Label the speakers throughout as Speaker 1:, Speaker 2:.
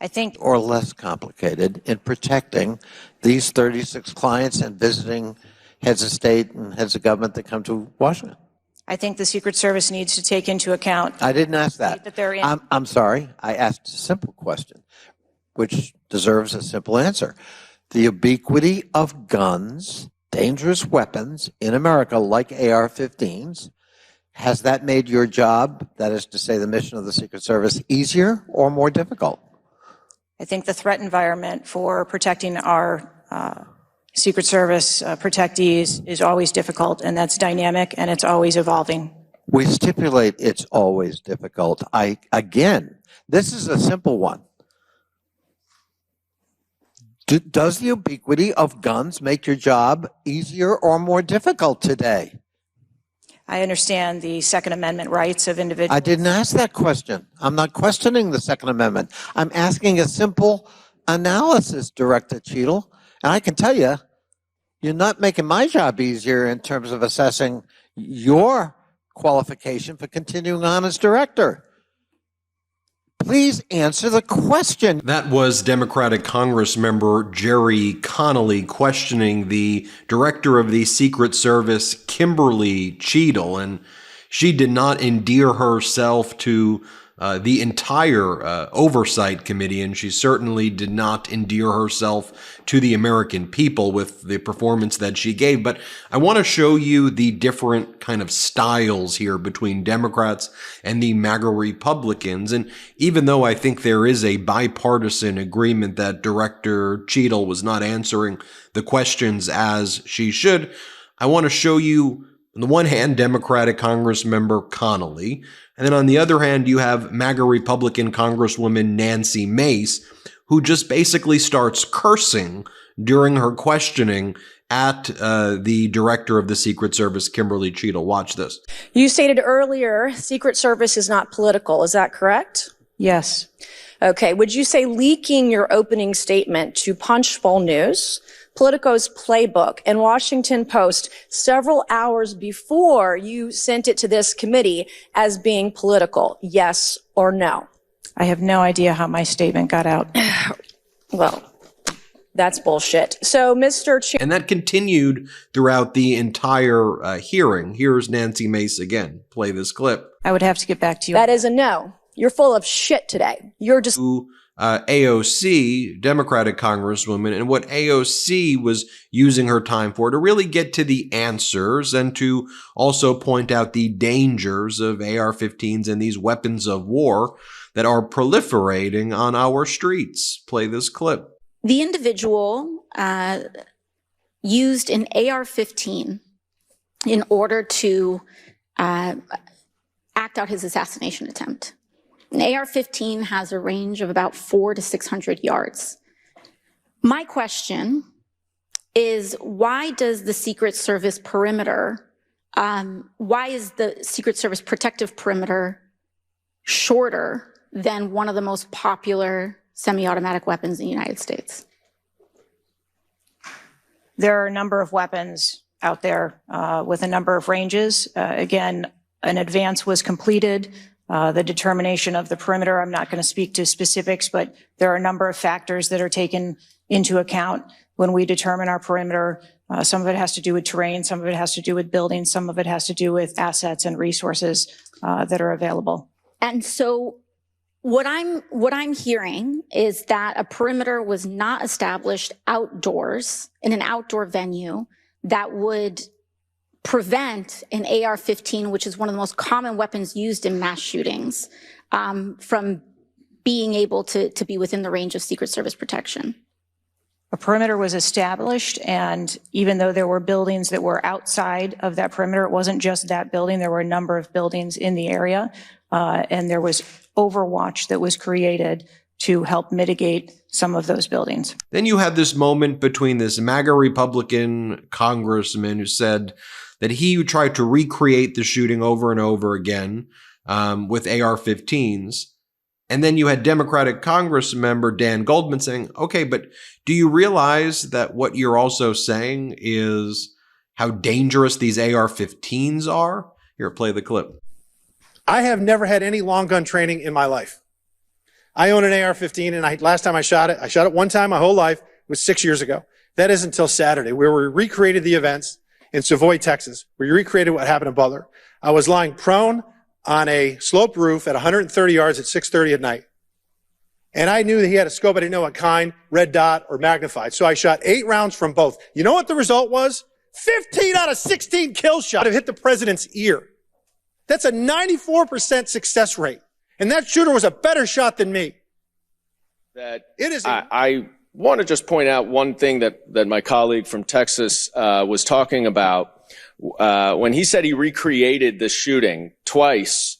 Speaker 1: I think,
Speaker 2: or less complicated in protecting these 36 clients and visiting heads of state and heads of government that come to Washington?
Speaker 1: I think the Secret Service needs to take into account.
Speaker 2: I didn't ask that. I'm sorry. I asked a simple question, which deserves a simple answer. The ubiquity of guns, dangerous weapons in America, like AR-15s, has that made your job, that is to say the mission of the Secret Service, easier or more difficult?
Speaker 1: I think the threat environment for protecting our Secret Service protectees is always difficult, and that's dynamic, and it's always evolving.
Speaker 2: We stipulate it's always difficult. Again, this is a simple one. Does the ubiquity of guns make your job easier or more difficult today?
Speaker 1: I understand the Second Amendment rights of individuals.
Speaker 2: I didn't ask that question. I'm not questioning the Second Amendment. I'm asking a simple analysis, Director Cheadle. And I can tell you, you're not making my job easier in terms of assessing your qualification for continuing on as director. Please answer the question.
Speaker 3: That was Democratic Congress member Jerry Connolly questioning the director of the Secret Service, Kimberly Cheadle, and she did not endear herself to the entire oversight committee, and she certainly did not endear herself to the American people with the performance that she gave. But I want to show you the different kind of styles here between Democrats and the MAGA Republicans. And even though I think there is a bipartisan agreement that Director Cheadle was not answering the questions as she should, I want to show you, on the one hand, Democratic Congressmember Connolly, and then on the other hand, you have MAGA Republican Congresswoman Nancy Mace, who just basically starts cursing during her questioning at the director of the Secret Service, Kimberly Cheadle. Watch this.
Speaker 4: You stated earlier, Secret Service is not political. Is that correct?
Speaker 1: Yes.
Speaker 4: Okay. Would you say leaking your opening statement to Punchbowl News, Politico's Playbook, and Washington Post several hours before you sent it to this committee as being political? Yes or no?
Speaker 1: I have no idea how my statement got out.
Speaker 4: Well, that's bullshit. So, Mr. Chair.
Speaker 3: And that continued throughout the entire hearing. Here's Nancy Mace again. Play this clip.
Speaker 1: I would have to get back to you.
Speaker 4: That is a no. You're full of shit today. You're just...
Speaker 3: AOC, Democratic Congresswoman, and what AOC was using her time for to really get to the answers and to also point out the dangers of AR-15s and these weapons of war that are proliferating on our streets. Play this clip.
Speaker 5: The individual used an AR-15 in order to act out his assassination attempt. An AR-15 has a range of about 400 to 600 yards. My question is, why does the Secret Service perimeter, why is the Secret Service protective perimeter shorter than one of the most popular semi-automatic weapons in the United States?
Speaker 1: There are a number of weapons out there with a number of ranges. Again, an advance was completed. The determination of the perimeter, I'm not going to speak to specifics, but there are a number of factors that are taken into account when we determine our perimeter. Some of it has to do with terrain, some of it has to do with buildings, some of it has to do with assets and resources that are available.
Speaker 5: And so what I'm hearing is that a perimeter was not established outdoors in an outdoor venue that would prevent an AR-15, which is one of the most common weapons used in mass shootings, from being able to be within the range of Secret Service protection.
Speaker 1: A perimeter was established, and even though there were buildings that were outside of that perimeter, it wasn't just that building. There were a number of buildings in the area, and there was overwatch that was created to help mitigate some of those buildings.
Speaker 3: Then you had this moment between this MAGA Republican congressman who said that he tried to recreate the shooting over and over again with AR-15s. And then you had Democratic Congress member Dan Goldman saying, okay, but do you realize that what you're also saying is how dangerous these AR-15s are? Here, play the clip.
Speaker 6: I have never had any long gun training in my life. I own an AR-15, and last time I shot it one time my whole life. It was 6 years ago. That is until Saturday, where we recreated the events in Savoy, Texas. We recreated what happened in Butler. I was lying prone on a sloped roof at 130 yards at 6:30 at night. And I knew that he had a scope. I didn't know what kind, red dot or magnified. So I shot 8 rounds from both. You know what the result was? 15 out of 16 kill shots have hit the president's ear. That's a 94% success rate. And that shooter was a better shot than me.
Speaker 7: I want to just point out one thing that my colleague from Texas was talking about. When he said he recreated the shooting twice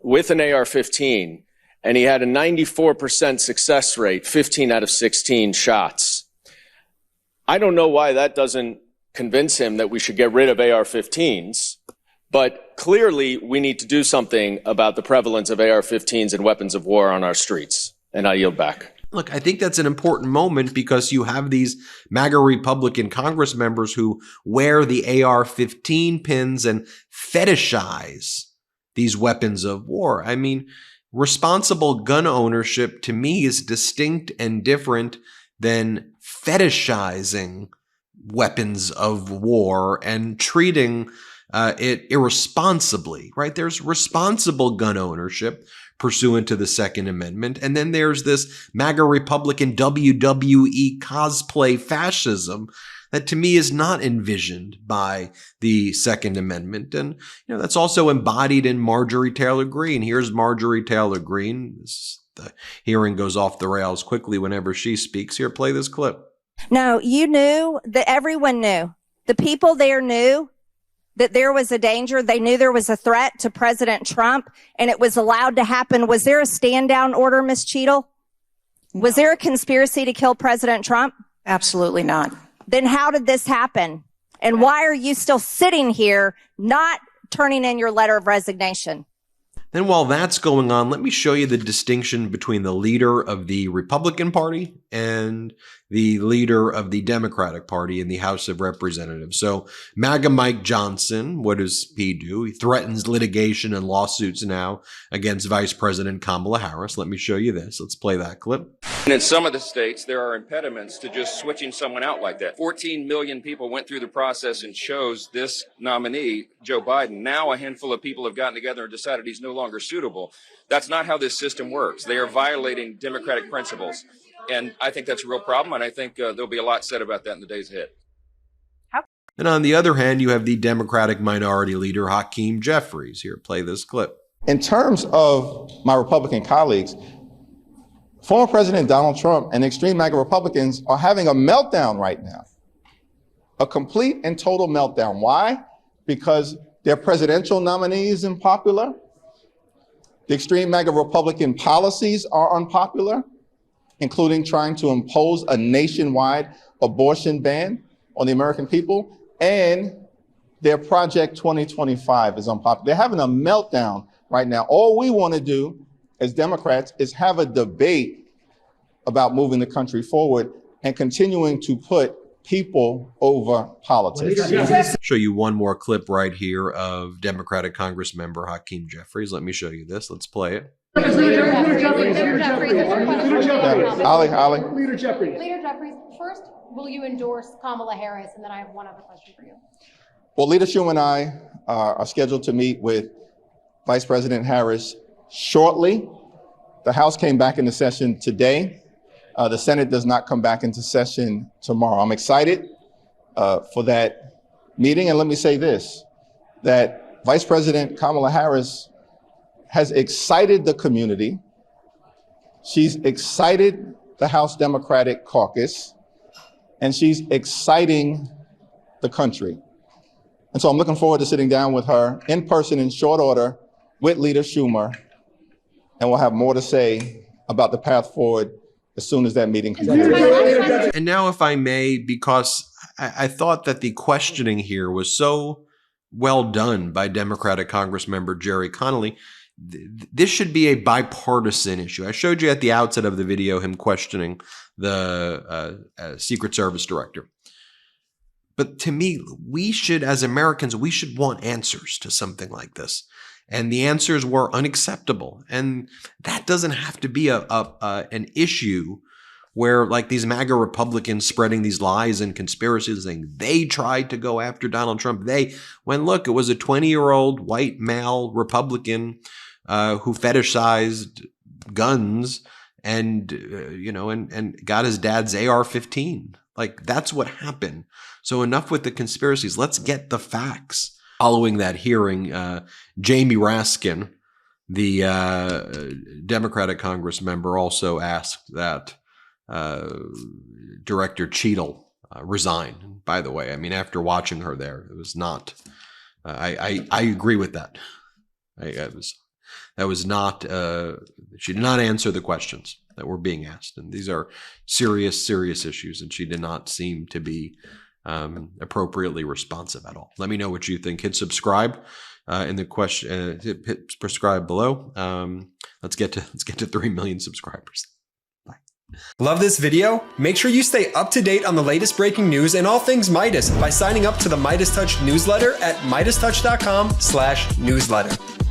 Speaker 7: with an AR-15, and he had a 94% success rate, 15 out of 16 shots. I don't know why that doesn't convince him that we should get rid of AR-15s, but clearly we need to do something about the prevalence of AR-15s and weapons of war on our streets. And I yield back.
Speaker 3: Look, I think that's an important moment because you have these MAGA Republican Congress members who wear the AR-15 pins and fetishize these weapons of war. I mean, responsible gun ownership to me is distinct and different than fetishizing weapons of war and treating it irresponsibly, right? There's responsible gun ownership pursuant to the Second Amendment. And then there's this MAGA Republican WWE cosplay fascism that to me is not envisioned by the Second Amendment. And, that's also embodied in Marjorie Taylor Greene. Here's Marjorie Taylor Greene. The hearing goes off the rails quickly whenever she speaks. Here, play this clip.
Speaker 8: No, you knew that everyone knew. The people there knew that there was a danger. They knew there was a threat to President Trump, and it was allowed to happen. Was there a stand-down order, Ms. Cheadle? No. Was there a conspiracy to kill President Trump?
Speaker 1: Absolutely not.
Speaker 8: Then how did this happen? And why are you still sitting here not turning in your letter of resignation?
Speaker 3: Then while that's going on, let me show you the distinction between the leader of the Republican Party and the leader of the Democratic Party in the House of Representatives. So MAGA Mike Johnson, what does he do? He threatens litigation and lawsuits now against Vice President Kamala Harris. Let me show you this. Let's play that clip.
Speaker 9: And in some of the states, there are impediments to just switching someone out like that. 14 million people went through the process and chose this nominee, Joe Biden. Now a handful of people have gotten together and decided he's no longer suitable. That's not how this system works. They are violating democratic principles. And I think that's a real problem, and I think there'll be a lot said about that in the days ahead.
Speaker 3: And on the other hand, you have the Democratic Minority Leader, Hakeem Jeffries. Here, play this clip.
Speaker 10: In terms of my Republican colleagues, former President Donald Trump and extreme MAGA Republicans are having a meltdown right now. A complete and total meltdown. Why? Because their presidential nominee is unpopular. The extreme MAGA Republican policies are unpopular, including trying to impose a nationwide abortion ban on the American people, and their Project 2025 is unpopular. They're having a meltdown right now. All we want to do as Democrats is have a debate about moving the country forward and continuing to put people over politics.
Speaker 3: Show you one more clip right here of Democratic Congress member Hakeem Jeffries. Let me show you this. Let's play it.
Speaker 10: Leader
Speaker 11: Jeffries, first, will you endorse Kamala Harris? And then I have one other question for you.
Speaker 10: Well, Leader Schumer and I are scheduled to meet with Vice President Harris shortly. The House came back into session today. The Senate does not come back into session tomorrow. I'm excited for that meeting. And let me say this, that Vice President Kamala Harris has excited the community. She's excited the House Democratic Caucus, and she's exciting the country. And so I'm looking forward to sitting down with her in person in short order with Leader Schumer, and we'll have more to say about the path forward as soon as that meeting concludes.
Speaker 3: And now, if I may, because I thought that the questioning here was so well done by Democratic Congress member Jerry Connolly, this should be a bipartisan issue. I showed you at the outset of the video him questioning the Secret Service director. But to me, we should, as Americans, we should want answers to something like this. And the answers were unacceptable. And that doesn't have to be an issue where like these MAGA Republicans spreading these lies and conspiracies saying they tried to go after Donald Trump. When look, it was a 20-year-old white male Republican who fetishized guns and, and got his dad's AR-15. Like that's what happened. So enough with the conspiracies. Let's get the facts. Following that hearing, Jamie Raskin, the Democratic Congress member, also asked that Director Cheadle resign. By the way, I mean, after watching her there, it was not, I agree with that. She did not answer the questions that were being asked. And these are serious issues. And she did not seem to be appropriately responsive at all. Let me know what you think. Hit subscribe in the question. Hit subscribe below. Let's get to 3 million subscribers. Bye.
Speaker 12: Love this video? Make sure you stay up to date on the latest breaking news and all things Meidas by signing up to the MeidasTouch newsletter at MeidasTouch.com/newsletter.